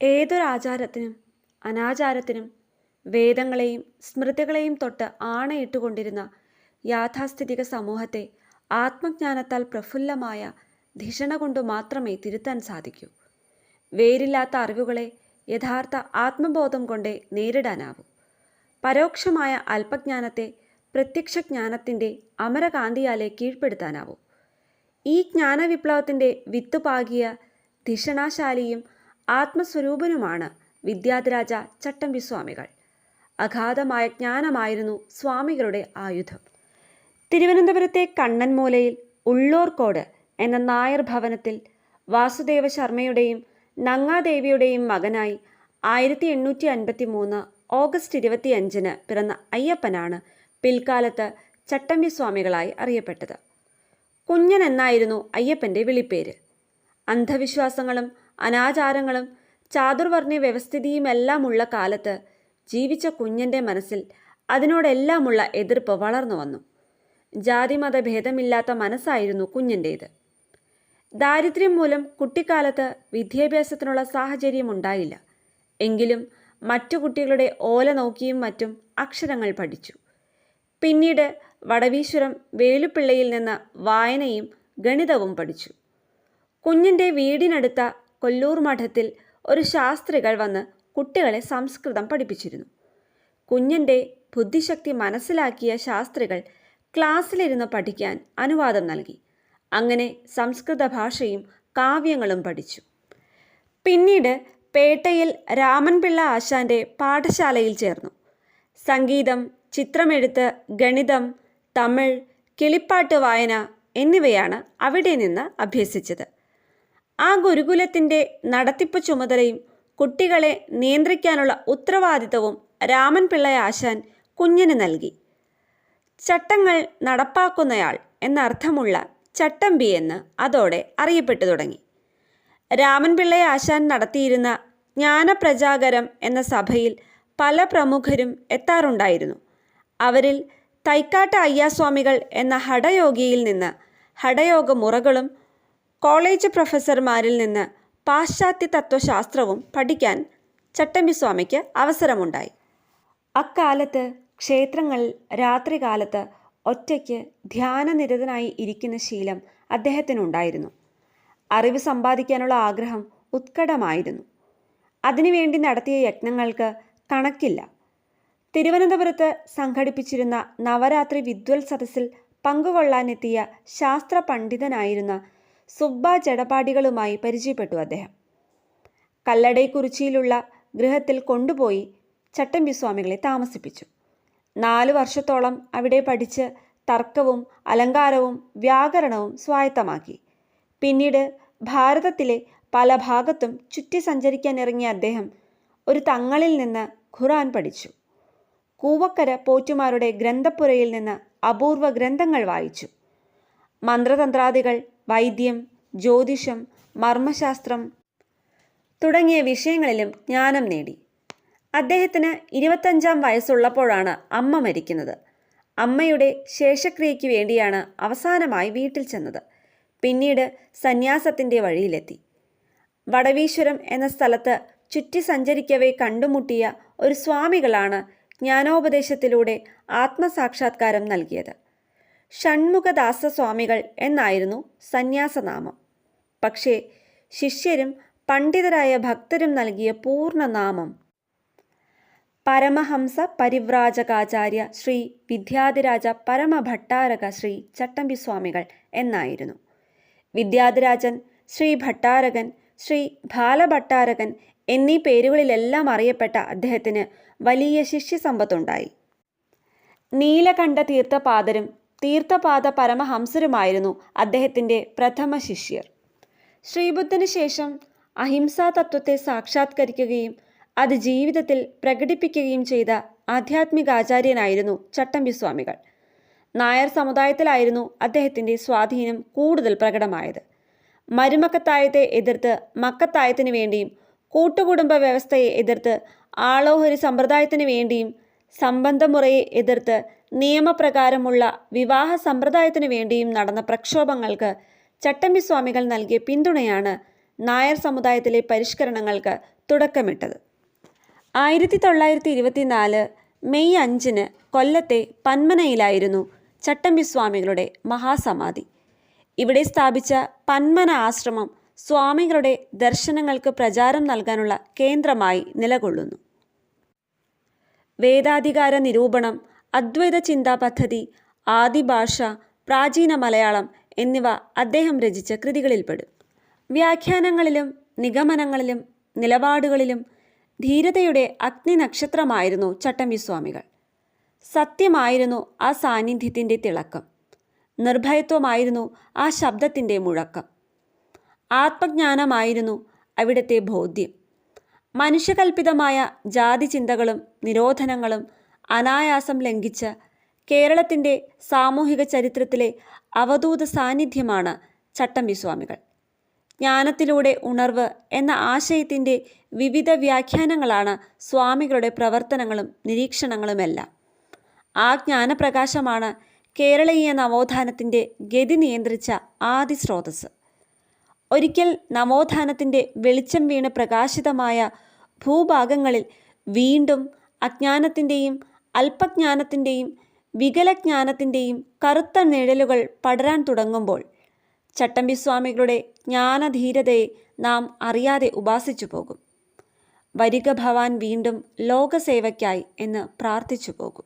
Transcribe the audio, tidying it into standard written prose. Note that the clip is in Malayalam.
ഏതൊരാചാരത്തിനും അനാചാരത്തിനും വേദങ്ങളെയും സ്മൃതികളെയും തൊട്ട് ആണയിട്ടുകൊണ്ടിരുന്ന യാഥാസ്ഥിതിക സമൂഹത്തെ ആത്മജ്ഞാനത്താൽ പ്രഫുല്ലമായ ധിഷണ കൊണ്ടു മാത്രമേ തിരുത്താൻ സാധിക്കൂ. വേരില്ലാത്ത അറിവുകളെ യഥാർത്ഥ ആത്മബോധം കൊണ്ടേ നേരിടാനാവൂ. പരോക്ഷമായ അല്പജ്ഞാനത്തെ പ്രത്യക്ഷജ്ഞാനത്തിൻ്റെ അമരകാന്തിയാലെ കീഴ്പ്പെടുത്താനാവൂ. ഈ ജ്ഞാനവിപ്ലവത്തിൻ്റെ വിത്തുപാകിയ ധിഷണാശാലിയും ആത്മസ്വരൂപനുമാണ് വിദ്യാധിരാജ ചട്ടമ്പിസ്വാമികൾ. അഗാധമായ ജ്ഞാനമായിരുന്നു സ്വാമികളുടെ ആയുധം. തിരുവനന്തപുരത്തെ കണ്ണൻമൂലയിൽ ഉള്ളൂർക്കോട് എന്ന നായർ ഭവനത്തിൽ വാസുദേവ ശർമ്മയുടെയും നങ്ങാദേവിയുടെയും മകനായി 1853 ഓഗസ്റ്റ് 25 പിറന്ന അയ്യപ്പനാണ് പിൽക്കാലത്ത് ചട്ടമ്പിസ്വാമികളായി അറിയപ്പെട്ടത്. കുഞ്ഞൻ എന്നായിരുന്നു അയ്യപ്പൻ്റെ വിളിപ്പേര്. അന്ധവിശ്വാസങ്ങളും അനാചാരങ്ങളും ചാതുർവർണ്ണ വ്യവസ്ഥിതിയുമെല്ലാമുള്ള കാലത്ത് ജീവിച്ച കുഞ്ഞൻ്റെ മനസ്സിൽ അതിനോടെല്ലാമുള്ള എതിർപ്പ് വളർന്നു വന്നു. ജാതിമത ഭേദമില്ലാത്ത മനസ്സായിരുന്നു കുഞ്ഞൻ്റേത്. ദാരിദ്ര്യം മൂലം കുട്ടിക്കാലത്ത് വിദ്യാഭ്യാസത്തിനുള്ള സാഹചര്യമുണ്ടായില്ല. എങ്കിലും മറ്റു കുട്ടികളുടെ ഓല നോക്കിയും മറ്റും അക്ഷരങ്ങൾ പഠിച്ചു. പിന്നീട് വടവീശ്വരം വേലുപ്പിള്ളയിൽ നിന്ന് വായനയും ഗണിതവും പഠിച്ചു. കുഞ്ഞൻ്റെ വീടിനടുത്ത കൊല്ലൂർ മഠത്തിൽ ഒരു ശാസ്ത്രികൾ വന്ന് കുട്ടികളെ സംസ്കൃതം പഠിപ്പിച്ചിരുന്നു. കുഞ്ഞൻ്റെ ബുദ്ധിശക്തി മനസ്സിലാക്കിയ ശാസ്ത്രികൾ ക്ലാസ്സിലിരുന്ന് പഠിക്കാൻ അനുവാദം നൽകി. അങ്ങനെ സംസ്കൃത ഭാഷയും കാവ്യങ്ങളും പഠിച്ചു. പിന്നീട് പേട്ടയിൽ രാമൻപിള്ള ആശാൻ്റെ പാഠശാലയിൽ ചേർന്നു. സംഗീതം, ചിത്രമെഴുത്ത്, ഗണിതം, തമിഴ്, കിളിപ്പാട്ട് വായന എന്നിവയാണ് അവിടെ നിന്ന് അഭ്യസിച്ചത്. ആ ഗുരുകുലത്തിൻ്റെ നടത്തിപ്പ് ചുമതലയും കുട്ടികളെ നിയന്ത്രിക്കാനുള്ള ഉത്തരവാദിത്തവും രാമൻപിള്ള ആശാൻ കുഞ്ഞിന് നൽകി. ചട്ടങ്ങൾ നടപ്പാക്കുന്നയാൾ എന്നർത്ഥമുള്ള ചട്ടമ്പി എന്ന് അതോടെ അറിയപ്പെട്ടു തുടങ്ങി. രാമൻപിള്ള ആശാൻ നടത്തിയിരുന്ന ജ്ഞാനപ്രചാകരം എന്ന സഭയിൽ പല പ്രമുഖരും എത്താറുണ്ടായിരുന്നു. അവരിൽ തൈക്കാട്ട് അയ്യാസ്വാമികൾ എന്ന ഹഠയോഗിയിൽ നിന്ന് ഹഠയോഗ മുറകളും കോളേജ് പ്രൊഫസർമാരിൽ നിന്ന് പാശ്ചാത്യ തത്വശാസ്ത്രവും പഠിക്കാൻ ചട്ടമ്പിസ്വാമിക്ക് അവസരമുണ്ടായി. അക്കാലത്ത് ക്ഷേത്രങ്ങളിൽ രാത്രികാലത്ത് ഒറ്റയ്ക്ക് ധ്യാനനിരതനായി ഇരിക്കുന്ന ശീലം അദ്ദേഹത്തിനുണ്ടായിരുന്നു. അറിവ് സമ്പാദിക്കാനുള്ള ആഗ്രഹം ഉത്കടമായിരുന്നു. അതിനുവേണ്ടി നടത്തിയ യജ്ഞങ്ങൾക്ക് കണക്കില്ല. തിരുവനന്തപുരത്ത് സംഘടിപ്പിച്ചിരുന്ന നവരാത്രി വിദ്വൽ സദസ്സിൽ പങ്കുകൊള്ളാനെത്തിയ ശാസ്ത്ര പണ്ഡിതനായിരുന്ന സുബ്ബ ജടപാടികളുമായി പരിചയപ്പെട്ടു അദ്ദേഹം. കല്ലടൈക്കുറിച്ചിയിലുള്ള ഗൃഹത്തിൽ കൊണ്ടുപോയി ചട്ടമ്പിസ്വാമികളെ താമസിപ്പിച്ചു. 4 വർഷത്തോളം അവിടെ പഠിച്ച് തർക്കവും അലങ്കാരവും വ്യാകരണവും സ്വായത്തമാക്കി. പിന്നീട് ഭാരതത്തിലെ പല ഭാഗത്തും ചുറ്റി സഞ്ചരിക്കാനിറങ്ങിയ അദ്ദേഹം ഒരു തങ്ങളിൽ നിന്ന് ഖുർആൻ പഠിച്ചു. കൂവക്കര പോറ്റുമാരുടെ ഗ്രന്ഥപ്പുരയിൽ നിന്ന് അപൂർവ ഗ്രന്ഥങ്ങൾ വായിച്ചു. മന്ത്രതന്ത്രാദികൾ, വൈദ്യം, ജ്യോതിഷം, മർമ്മശാസ്ത്രം തുടങ്ങിയ വിഷയങ്ങളിലും ജ്ഞാനം നേടി. അദ്ദേഹത്തിന് 25-ാം വയസ്സുള്ളപ്പോഴാണ് അമ്മ മരിക്കുന്നത്. അമ്മയുടെ ശേഷക്രിയയ്ക്ക് വേണ്ടിയാണ് അവസാനമായി വീട്ടിൽ ചെന്നത്. പിന്നീട് സന്യാസത്തിൻ്റെ വഴിയിലെത്തി. വടവീശ്വരം എന്ന സ്ഥലത്ത് ചുറ്റി സഞ്ചരിക്കവേ കണ്ടുമുട്ടിയ ഒരു സ്വാമികളാണ് ജ്ഞാനോപദേശത്തിലൂടെ ആത്മസാക്ഷാത്കാരം നൽകിയത്. ഷൺമുഖദാസ സ്വാമികൾ എന്നായിരുന്നു സന്യാസനാമം. പക്ഷേ ശിഷ്യരും പണ്ഡിതരായ ഭക്തരും നൽകിയ പൂർണ്ണനാമം പരമഹംസ പരിവ്രാജകാചാര്യ ശ്രീ വിദ്യാധിരാജ പരമഭട്ടാരക ശ്രീ ചട്ടമ്പിസ്വാമികൾ എന്നായിരുന്നു. വിദ്യാധിരാജൻ, ശ്രീ ഭട്ടാരകൻ, ശ്രീ ബാലഭട്ടാരകൻ എന്നീ പേരുകളിലെല്ലാം അറിയപ്പെട്ട അദ്ദേഹത്തിന് വലിയ ശിഷ്യസമ്പത്തുണ്ടായി. നീലകണ്ഠ തീർത്ഥപാദരും തീർത്ഥപാദ പരമഹംസരുമായിരുന്നു അദ്ദേഹത്തിൻ്റെ പ്രഥമ ശിഷ്യർ. ശ്രീബുദ്ധന് ശേഷം അഹിംസാ തത്വത്തെ സാക്ഷാത്കരിക്കുകയും അത് ജീവിതത്തിൽ പ്രകടിപ്പിക്കുകയും ചെയ്ത ആധ്യാത്മികാചാര്യനായിരുന്നു ചട്ടമ്പിസ്വാമികൾ. നായർ സമുദായത്തിലായിരുന്നു അദ്ദേഹത്തിൻ്റെ സ്വാധീനം കൂടുതൽ പ്രകടമായത്. മരുമക്കത്തായത്തെ എതിർത്ത് മക്കത്തായത്തിനു വേണ്ടിയും കൂട്ടുകുടുംബ വ്യവസ്ഥയെ എതിർത്ത് ആളോഹരി സമ്പ്രദായത്തിനു വേണ്ടിയും സംബന്ധമുറയെ എതിർത്ത് നിയമപ്രകാരമുള്ള വിവാഹ സമ്പ്രദായത്തിനു വേണ്ടിയും നടന്ന പ്രക്ഷോഭങ്ങൾക്ക് ചട്ടമ്പിസ്വാമികൾ നൽകിയ പിന്തുണയാണ് നായർ സമുദായത്തിലെ പരിഷ്കരണങ്ങൾക്ക് തുടക്കമിട്ടത്. 1924 മെയ് 5 കൊല്ലത്തെ പന്മനയിലായിരുന്നു ചട്ടമ്പിസ്വാമികളുടെ മഹാസമാധി. ഇവിടെ സ്ഥാപിച്ച പന്മന ആശ്രമം സ്വാമികളുടെ ദർശനങ്ങൾക്ക് പ്രചാരം നൽകാനുള്ള കേന്ദ്രമായി നിലകൊള്ളുന്നു. വേദാധികാര നിരൂപണം, അദ്വൈത ചിന്താ പദ്ധതി, ആദിഭാഷ, പ്രാചീന മലയാളം എന്നിവ അദ്ദേഹം രചിച്ച കൃതികളിൽപ്പെടും. വ്യാഖ്യാനങ്ങളിലും നിഗമനങ്ങളിലും നിലപാടുകളിലും ധീരതയുടെ അഗ്നിനക്ഷത്രമായിരുന്നു ചട്ടമ്പിസ്വാമികൾ. സത്യമായിരുന്നു ആ സാന്നിധ്യത്തിൻ്റെ തിളക്കം. നിർഭയത്വമായിരുന്നു ആ ശബ്ദത്തിൻ്റെ മുഴക്കം. ആത്മജ്ഞാനമായിരുന്നു അവിടുത്തെ ബോധ്യം. മനുഷ്യകൽപിതമായ ജാതി ചിന്തകളും നിരോധനങ്ങളും അനായാസം ലംഘിച്ച കേരളത്തിൻ്റെ സാമൂഹിക ചരിത്രത്തിലെ അവധൂത സാന്നിധ്യമാണ് ചട്ടമ്പിസ്വാമികൾ. ജ്ഞാനത്തിലൂടെ ഉണർവ് എന്ന ആശയത്തിൻ്റെ വിവിധ വ്യാഖ്യാനങ്ങളാണ് സ്വാമികളുടെ പ്രവർത്തനങ്ങളും നിരീക്ഷണങ്ങളുമെല്ലാം. ആ ജ്ഞാനപ്രകാശമാണ് കേരളീയ നവോത്ഥാനത്തിൻ്റെ ഗതി നിയന്ത്രിച്ച ആദി സ്രോതസ്. ഒരിക്കൽ നവോത്ഥാനത്തിൻ്റെ വെളിച്ചം വീണ് പ്രകാശിതമായ ഭൂഭാഗങ്ങളിൽ വീണ്ടും അജ്ഞാനത്തിൻ്റെയും അല്പജ്ഞാനത്തിൻ്റെയും വികലജ്ഞാനത്തിൻ്റെയും കറുത്ത നിഴലുകൾ പടരാൻ തുടങ്ങുമ്പോൾ ചട്ടമ്പിസ്വാമികളുടെ ജ്ഞാനധീരതയെ നാം അറിയാതെ ഉപാസിച്ചു പോകും. വരിക ഭവാൻ വീണ്ടും ലോകസേവയ്ക്കായി എന്ന് പ്രാർത്ഥിച്ചു പോകും.